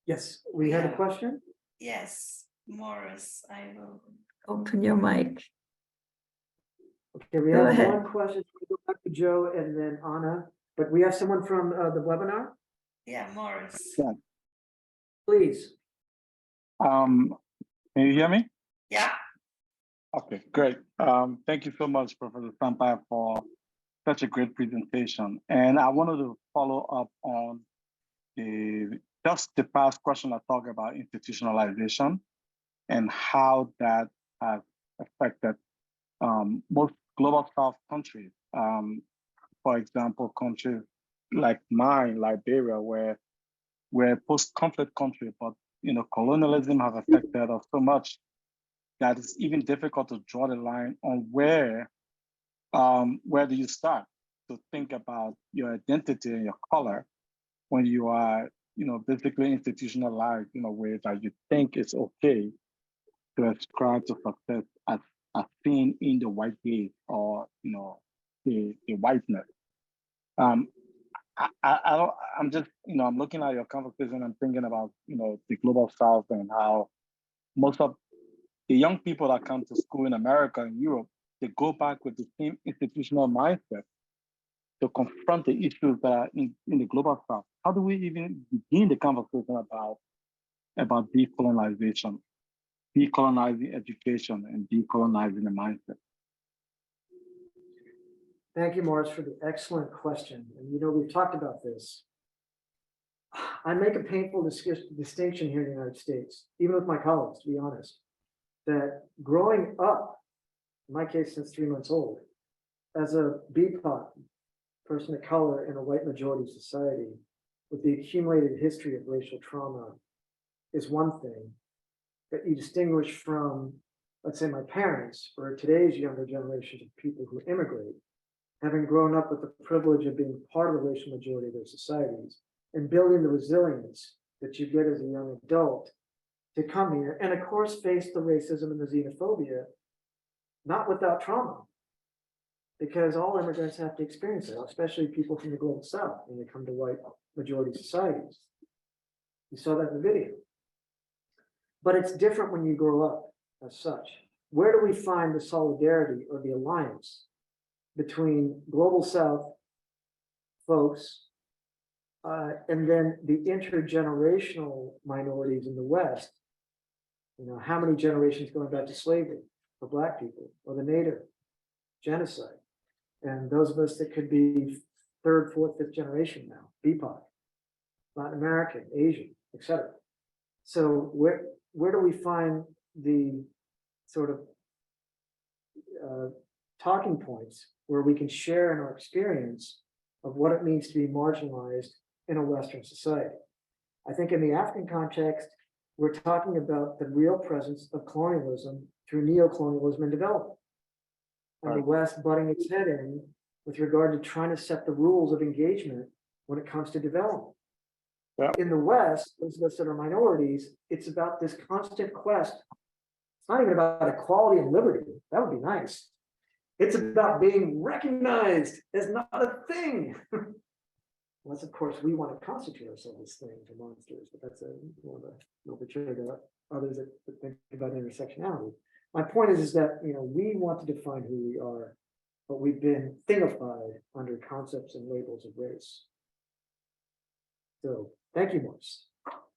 Yes, we had a question? Yes, Morris, I will. Open your mic. Okay, we Go have ahead. one question. We go back to Joe and then Anna, but we have someone from the webinar. Yeah, Morris. Yeah. Please. Can you hear me? Yeah. Okay, great. Thank you so much, Professor Sampath, for such a great presentation. And I wanted to follow up on just the past question I talked about institutionalization and how that has affected most global South countries. For example, countries like mine, Liberia, where we're a post-conflict country, but colonialism has affected us so much that it's even difficult to draw the line on where do you start to think about your identity and your color when you are, basically institutionalized in a way that you think it's okay to ascribe to success as seen in the white gaze or, the whiteness. I'm just, I'm looking at your conversation and thinking about, the global South and how most of the young people that come to school in America and Europe, they go back with the same institutional mindset to confront the issues that are in the global South. How do we even begin the conversation about decolonization, decolonizing education and decolonizing the mindset? Thank you, Morris, for the excellent question. And we've talked about this. I make a painful distinction here in the United States, even with my colleagues, to be honest, that growing up, in my case, since 3 months old, as a BPOC, person of color in a white majority society with the accumulated history of racial trauma is one thing that you distinguish from, let's say, my parents or today's younger generations of people who immigrate, having grown up with the privilege of being part of the racial majority of their societies and building the resilience that you get as a young adult to come here and, of course, face the racism and the xenophobia, not without trauma. Because all immigrants have to experience it, especially people from the global south when they come to white majority societies. You saw that in the video. But it's different when you grow up as such. Where do we find the solidarity or the alliance between global south folks and then the intergenerational minorities in the West? You know, how many generations going back to slavery for Black people or the Native genocide? And those of us that could be third, fourth, fifth generation now, BIPOC, Latin American, Asian, etc. So where do we find the sort of talking points where we can share in our experience of what it means to be marginalized in a Western society? I think in the African context, we're talking about the real presence of colonialism through neocolonialism and development. And the West butting its head in with regard to trying to set the rules of engagement when it comes to development. Yeah. In the West, those of us that are minorities, it's about this constant quest. It's not even about equality and liberty. That would be nice. It's about being recognized as not a thing. Unless, of course, we want to constitute ourselves as things or monsters, but that's more of an overture to others that think about intersectionality. My point is that, you know, we want to define who we are, but we've been thingified under concepts and labels of race. So thank you, Morris.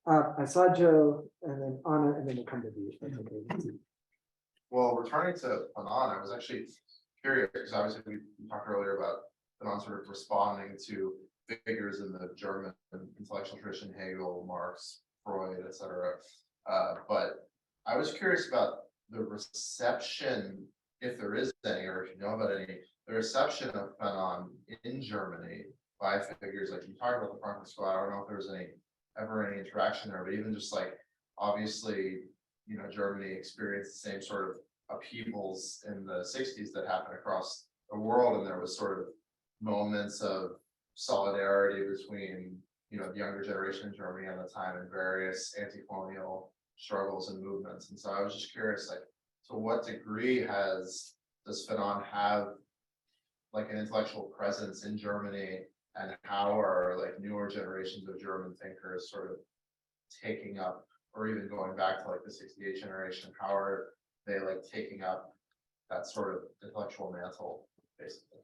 I saw Joe and then Anna, and then we'll come to you. That's okay. Well, returning to Fanon, I was actually curious because obviously we talked earlier about Fanon sort of responding to figures in the German intellectual tradition, Hegel, Marx, Freud, etc. But I was curious about the reception, if there is any, or if you know about any, the reception of Fanon in Germany by figures like you talked about the Frankfurt School. I don't know if there was ever any interaction there, but even just like obviously, you know, Germany experienced the same sort of upheavals in the 60s that happened across the world, and there was sort of moments of solidarity between, you know, the younger generation in Germany at the time and various anti-colonial struggles and movements. And so I was just curious, like, to what degree does Fanon have like an intellectual presence in Germany, and how are like newer generations of German thinkers sort of taking up, or even going back to like the 68 generation, how are they like taking up that sort of intellectual mantle, basically?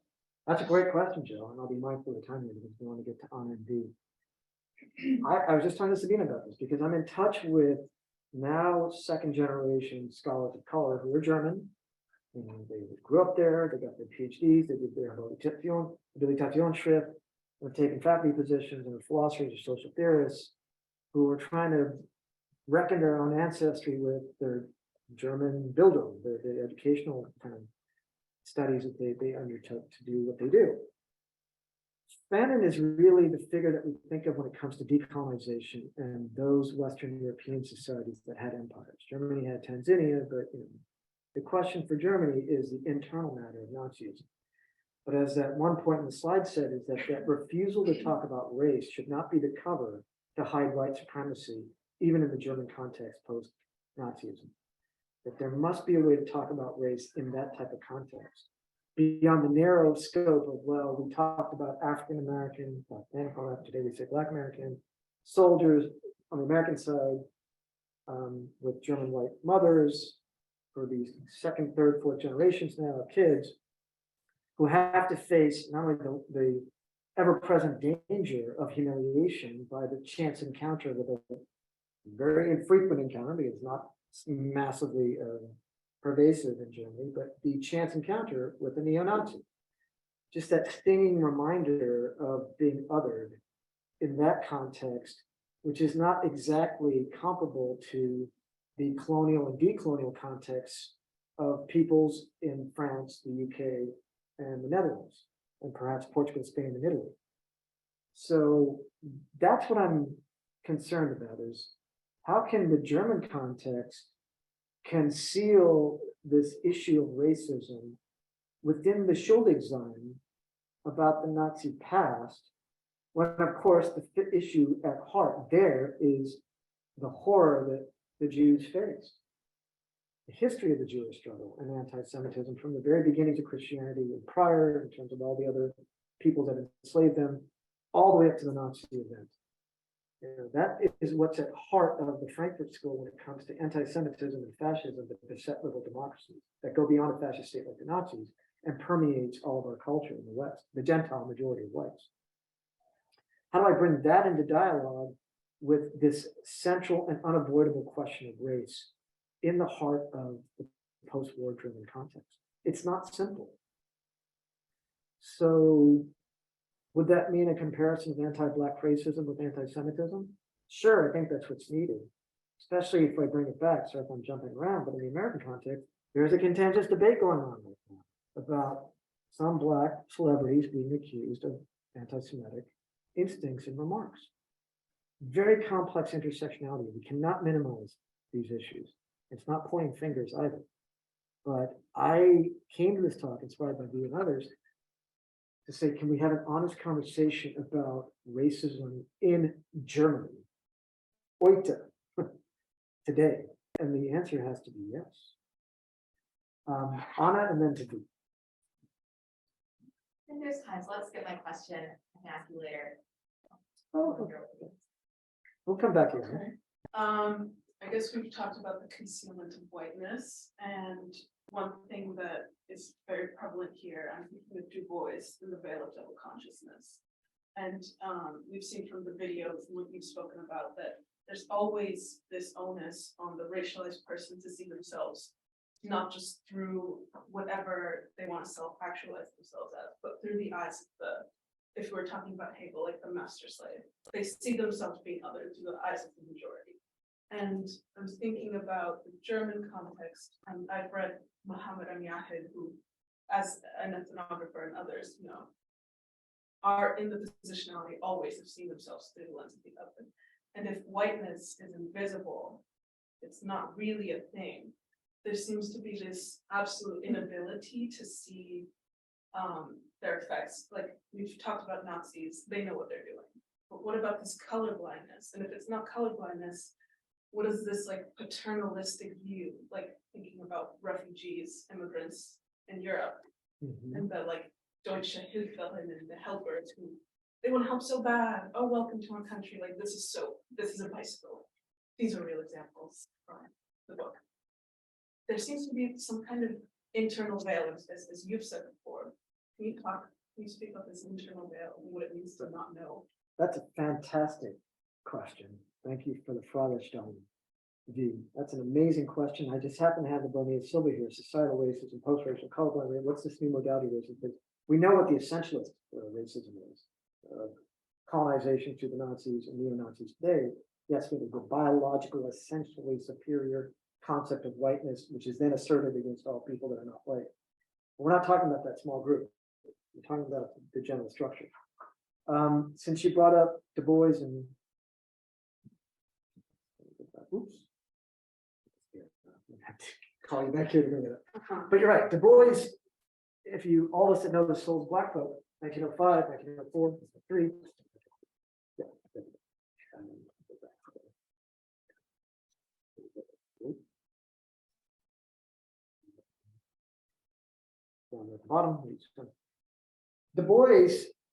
That's a great question, Joe, and I'll be mindful of the time here because we want to get to Anna and D. I was just talking to Sabine about this because I'm in touch with now second generation scholars of color who are German. You know, they grew up there, they got their PhDs, they did their Habilitationsschrift, they've taken faculty positions and philosophers or social theorists who are trying to reckon their own ancestry with their German Bildung, the educational kind of studies that they undertook to do what they do. Fanon is really the figure that we think of when it comes to decolonization and those Western European societies that had empires. Germany had Tanzania, but you know, the question for Germany is the internal matter of Nazism. But as at one point in the slide said, is that refusal to talk about race should not be the cover to hide white supremacy, even in the German context post-Nazism. That there must be a way to talk about race in that type of context, beyond the narrow scope of, well, we talked about African American, today we say Black American soldiers on the American side with German white mothers for these second, third, fourth generations now of kids who have to face not only the ever-present danger of humiliation by the chance encounter with a very infrequent encounter, because it's not massively pervasive in Germany, but the chance encounter with a neo-Nazi. Just that stinging reminder of being othered in that context, which is not exactly comparable to the colonial and decolonial contexts of peoples in France, the UK, and the Netherlands. and perhaps Portugal, Spain, and Italy. So that's what I'm concerned about is how can the German context conceal this issue of racism within the Schuldigsein about the Nazi past, when of course the issue at heart there is the horror that the Jews faced. The history of the Jewish struggle and anti-Semitism from the very beginnings of Christianity and prior, in terms of all the other peoples that enslaved them, all the way up to the Nazi event. You know, that is what's at heart of the Frankfurt School when it comes to anti-Semitism and fascism that beset liberal democracies that go beyond a fascist state like the Nazis and permeates all of our culture in the West, the Gentile majority of whites. How do I bring that into dialogue with this central and unavoidable question of race in the heart of the post-war driven context? It's not simple. So would that mean a comparison of anti-Black racism with anti-Semitism? Sure, I think that's what's needed, especially if I bring it back. So if I'm jumping around, but in the American context, there's a contentious debate going on right now about some Black celebrities being accused of anti-Semitic instincts and remarks. Very complex intersectionality. We cannot minimize these issues. It's not pointing fingers either. But I came to this talk inspired by you and others to say, can we have an honest conversation about racism in Germany, heute, today? And the answer has to be yes. Anna, and then to be. And there's time, so let's get my question. I can ask you later. Oh, we'll come back here. Okay. I guess we've talked about the concealment of whiteness, and one thing that is very prevalent here, I'm thinking of Du Bois in the Veil of Double Consciousness. And we've seen from the videos what you've spoken about that there's always this onus on the racialized person to see themselves not just through whatever they want to self-actualize themselves as, but through the eyes of the, if we're talking about Hegel, like the master slave, they see themselves being other through the eyes of the majority. And I'm thinking about the German context, and I've read Muhammad Amyahid, who, as an ethnographer and others, you know, are in the positionality always of seeing themselves through the lens of the other. And if whiteness is invisible, it's not really a thing. There seems to be this absolute inability to see their effects. Like we've talked about Nazis, they know what they're doing. But what about this colorblindness? And if it's not colorblindness, what is this like paternalistic view, like thinking about refugees, immigrants in Europe, and the like Deutsche Hilfe and the helpers who they want to help so bad. Oh, welcome to our country. Like this is a bicycle. These are real examples from the book. There seems to be some kind of internal veil, as you've said before. Can you speak about this internal veil and what it means to not know? That's a fantastic question. Thank you for the Fragestellung. That's an amazing question. I just happen to have the Bonilla Silva here, societal racism, post-racial colorblind. What's this new modality racism? Because we know what the essentialist racism is. Colonization through the Nazis and neo-Nazis today. Yes, we have the biological, essentially superior concept of whiteness, which is then asserted against all people that are not white. But we're not talking about that small group. We're talking about the general structure. Since you brought up Du Bois and oops, I have to call you back here to bring it up. But you're right, Du Bois. If you all of us that know the Souls of Black Folk, 1905, 1904, 1903. Yeah. Down at the bottom. Du Bois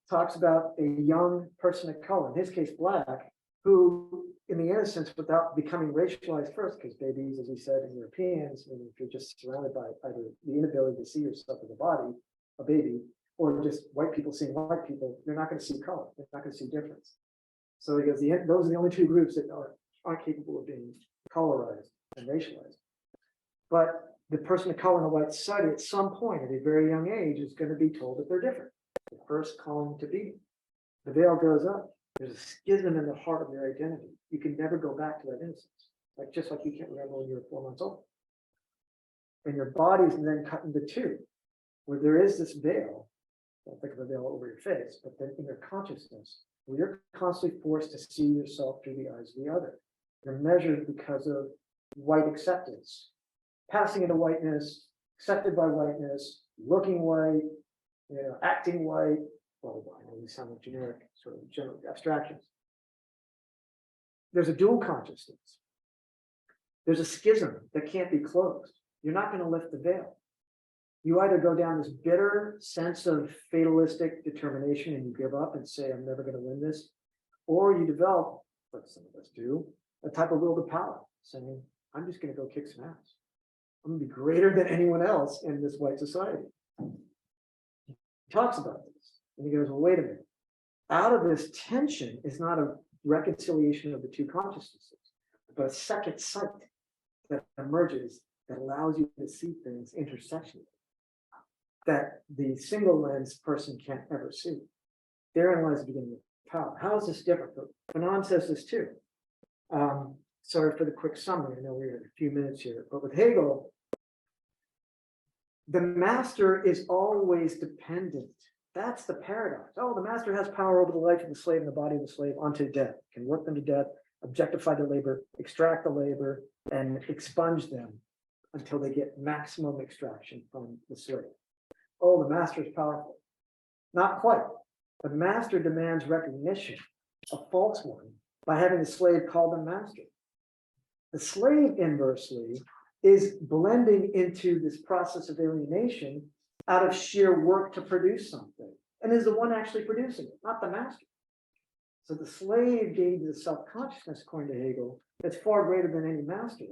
talks about a young person of color, in his case Black, who in the innocence without becoming racialized first, because babies, as we said, in Europeans, and if you're just surrounded by either the inability to see yourself as a body, a baby, or just white people seeing white people, you're not going to see color, you're not going to see difference. So he goes, those are the only two groups that aren't capable of being colorized and racialized. But the person of color in the white society at some point at a very young age is going to be told that they're different. The first calling to be. The veil goes up. There's a schism in the heart of their identity. You can never go back to that innocence. Like just like you can't remember when you were 4 months old. And your body's then cut into two, where there is this veil don't think of a veil over your face, but then in your consciousness, where you're constantly forced to see yourself through the eyes of the other. You're measured because of white acceptance, passing into whiteness, accepted by whiteness, looking white, acting white, blah, blah, blah. I know these sound like generic, sort of general abstractions. There's a dual consciousness. There's a schism that can't be closed. You're not going to lift the veil. You either go down this bitter sense of fatalistic determination and you give up and say, I'm never going to win this, or you develop, what some of us do, a type of will to power, saying, I'm just going to go kick some ass. I'm going to be greater than anyone else in this white society. He talks about this, and he goes, well, wait a minute. Out of this tension is not a reconciliation of the two consciousnesses, but a second sight that emerges that allows you to see things intersectionally that the single lens person can't ever see. Therein lies the beginning of power. How is this different? Fanon says this too. Sorry for the quick summary. I know we have a few minutes here, but with Hegel, the master is always dependent. That's the paradox. Oh, the master has power over the life of the slave and the body of the slave unto death, can work them to death, objectify their labor, extract the labor, and expunge them until they get maximum extraction from the slave. Oh, the master is powerful. Not quite. The master demands recognition, a false one, by having the slave call them master. The slave, inversely, is blending into this process of alienation out of sheer work to produce something, and is the one actually producing it, not the master. So the slave gains a self-consciousness, according to Hegel, that's far greater than any master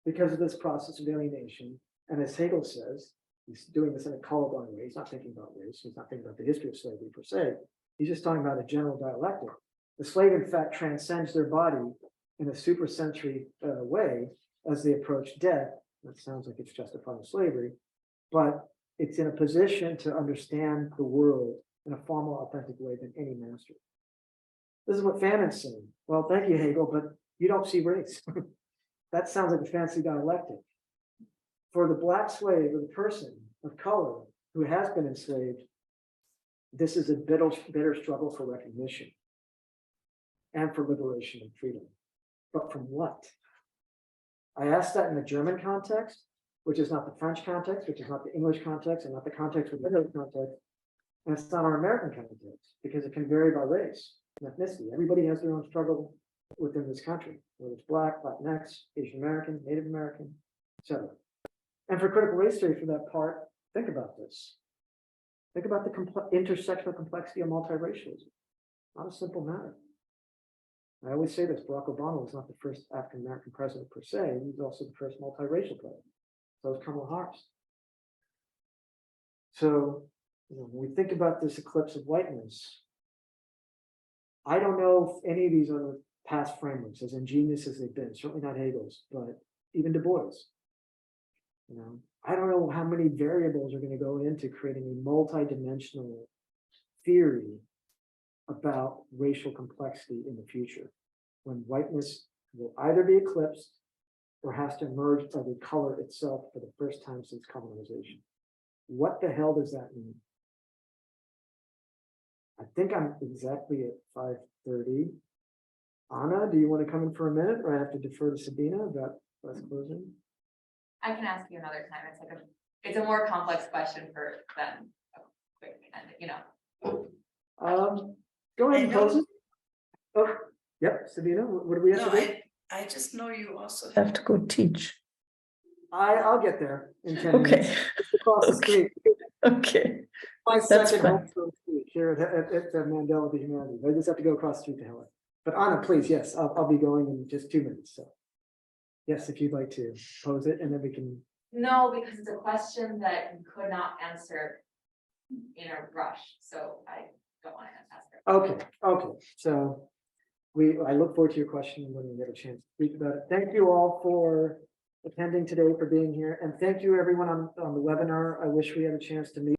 because of this process of alienation. And as Hegel says, he's doing this in a colorblind way. He's not thinking about race. He's not thinking about the history of slavery per se. He's just talking about a general dialectic. The slave, in fact, transcends their body in a supersensory way as they approach death. That sounds like it's justifying slavery, but it's in a position to understand the world in a far more authentic way than any master. This is what Fanon's saying. Well, thank you, Hegel, but you don't see race. That sounds like a fancy dialectic. For the black slave or the person of color who has been enslaved, this is a bitter struggle for recognition and for liberation and freedom. But from what? I asked that in the German context, which is not the French context, which is not the English context, and not the context with the context. And it's not our American context, because it can vary by race and ethnicity. Everybody has their own struggle within this country, whether it's Black, Latinx, Asian American, Native American, etc. And for critical race theory, for that part, think about this. Think about the intersectional complexity of multiracialism. Not a simple matter. I always say this, Barack Obama was not the first African-American president per se, he was also the first multiracial president. So was Kamala Harris. So, when we think about this eclipse of whiteness, I don't know if any of these other past frameworks, as ingenious as they've been, certainly not Hegel's, but even Du Bois. I don't know how many variables are going to go into creating a multidimensional theory about racial complexity in the future, when whiteness will either be eclipsed or has to emerge by the color itself for the first time since colonization. What the hell does that mean? I think I'm exactly at 5:30. Anna, do you want to come in for a minute, or I have to defer to Sabina about us closing? I can ask you another time. It's a more complex question than a quick, Go ahead I and pose know- it. Oh, yep, Sabina, what do we have No, to do? I just know you also Have to go teach. I'll get there in 10 Okay. minutes. Just across the Okay. street. Okay. My That's second fine. home from street here at the Mandela of the Humanities. I just have to go across the street to Helen. But Anna, please, yes, I'll be going in just 2 minutes. So, yes, if you'd like to pose it, and then we can. No, because it's a question that you could not answer in a rush, so I don't want to ask it. Okay. So I look forward to your question when we get a chance to speak about it. Thank you all for attending today, for being here, and thank you everyone on the webinar. I wish we had a chance to meet.